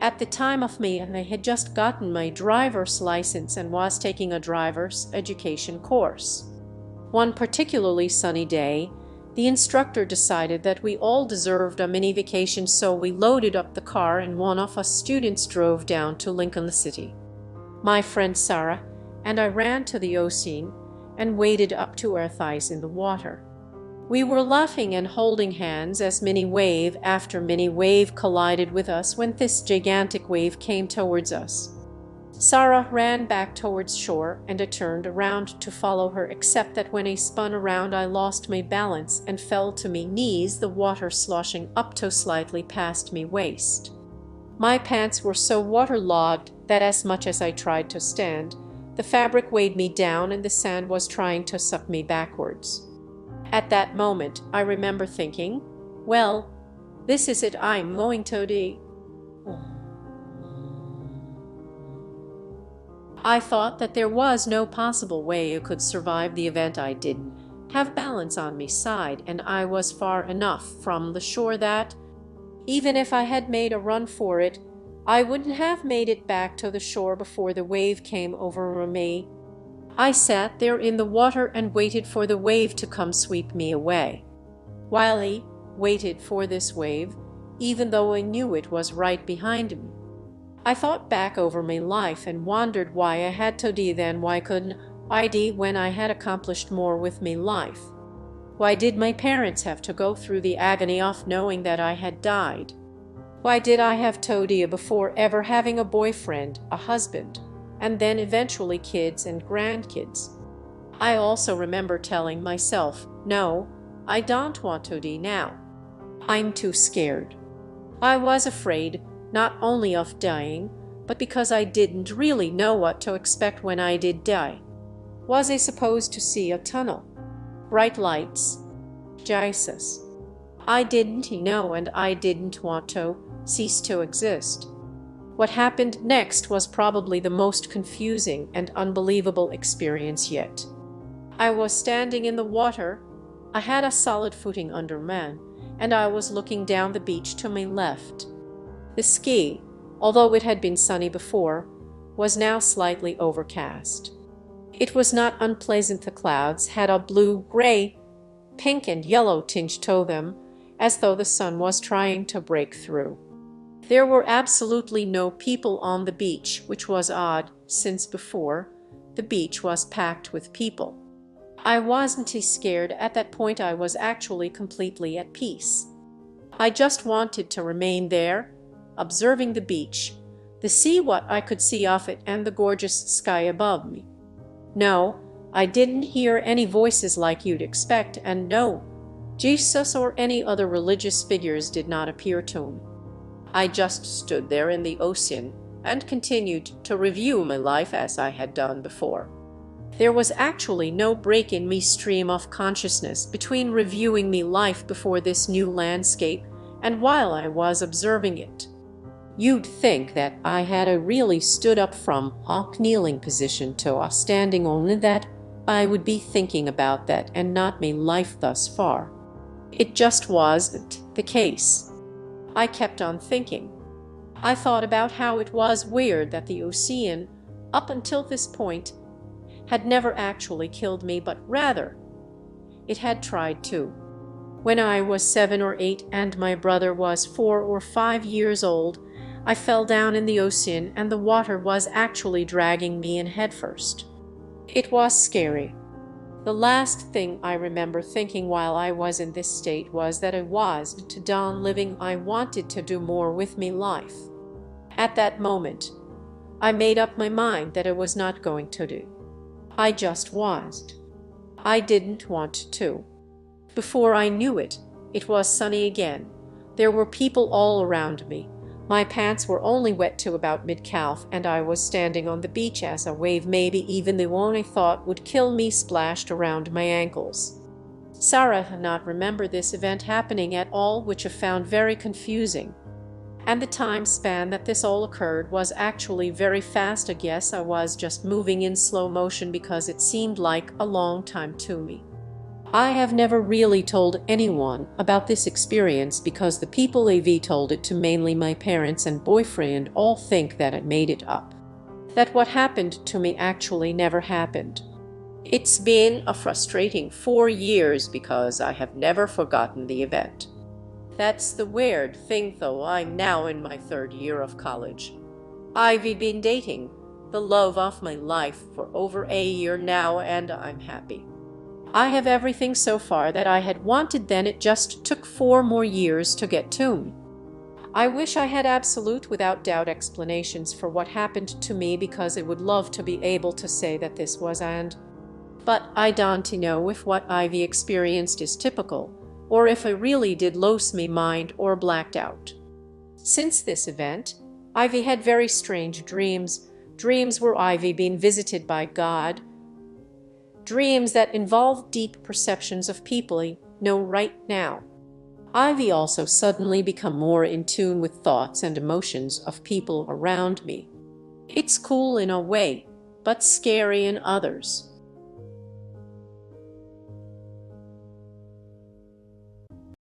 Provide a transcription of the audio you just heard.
At the time of me, I had just gotten my driver's license and was taking a driver's education course. One particularly sunny day, the instructor decided that we all deserved a mini vacation, so we loaded up the car and one of us students drove down to Lincoln City. My friend Sarah and I ran to the ocean and waded up to our thighs in the water. We were laughing and holding hands as mini wave after mini wave collided with us when this gigantic wave came towards us. Sarah ran back towards shore and I turned around to follow her, except that when I spun around I lost my balance and fell to my knees, the water sloshing up to slightly past me waist. My pants were so waterlogged that as much as I tried to stand, the fabric weighed me down and the sand was trying to suck me backwards. At that moment, I remember thinking, well, this is it, I'm going to die. I thought that there was no possible way I could survive the event. I didn't have balance on my side, and I was far enough from the shore that, even if I had made a run for it, I wouldn't have made it back to the shore before the wave came over me. I sat there in the water and waited for the wave to come sweep me away. While I waited for this wave, even though I knew it was right behind me, I thought back over my life and wondered why I had to die then. Why couldn't I die when I had accomplished more with my life? Why did my parents have to go through the agony of knowing that I had died? Why did I have to die before ever having a boyfriend, a husband, and then eventually kids and grandkids? I also remember telling myself, no, I don't want to die now. I'm too scared. I was afraid not only of dying, but because I didn't really know what to expect when I did die. Was I supposed to see a tunnel? Bright lights? Jesus. I didn't know, and I didn't want to cease to exist. What happened next was probably the most confusing and unbelievable experience yet. I was standing in the water. I had a solid footing under me, and I was looking down the beach to my left. The sky, although it had been sunny before, was now slightly overcast. It was not unpleasant. The clouds had a blue, gray, pink, and yellow tinge to them, as though the sun was trying to break through. There were absolutely no people on the beach, which was odd, since before, the beach was packed with people. I wasn't scared at that point. I was actually completely at peace. I just wanted to remain there, observing the beach, the sea, what I could see of it, and the gorgeous sky above me. No, I didn't hear any voices like you'd expect, and no, Jesus or any other religious figures did not appear to me. I just stood there in the ocean and continued to review my life as I had done before. There was actually no break in me stream of consciousness between reviewing me life before this new landscape and while I was observing it. You'd think that I had really stood up from a kneeling position to a standing, only that I would be thinking about that and not me life thus far. It just wasn't the case. I kept on thinking. I thought about how it was weird that the ocean, up until this point, had never actually killed me, but rather, it had tried to. When I was 7 or 8 and my brother was 4 or 5 years old, I fell down in the ocean and the water was actually dragging me in headfirst. It was scary. The last thing I remember thinking while I was in this state was that I was to done living. I wanted to do more with me life. At that moment, I made up my mind that I was not going to do. I just wasn't. I didn't want to. Before I knew it, it was sunny again. There were people all around me. My pants were only wet to about mid-calf, and I was standing on the beach as a wave, maybe even the one I thought would kill me, splashed around my ankles. Sarah had not remembered this event happening at all, which I found very confusing. And the time span that this all occurred was actually very fast. I guess I was just moving in slow motion because it seemed like a long time to me. I have never really told anyone about this experience because the people AV told it to, mainly my parents and boyfriend, all think that I made it up. That what happened to me actually never happened. It's been a frustrating 4 years because I have never forgotten the event. That's the weird thing though, I'm now in my 3rd year of college. I've been dating the love of my life for over a year now and I'm happy. I have everything so far that I had wanted, then it just took 4 more years to get to me. I wish I had absolute without doubt explanations for what happened to me because I would love to be able to say that this was but I don't know if what I've experienced is typical or if I really did lose my mind or blacked out. Since this event, I've had very strange dreams where I've been visited by God, dreams that involve deep perceptions of people I know right now. I've also suddenly become more in tune with thoughts and emotions of people around me. It's cool in a way, but scary in others.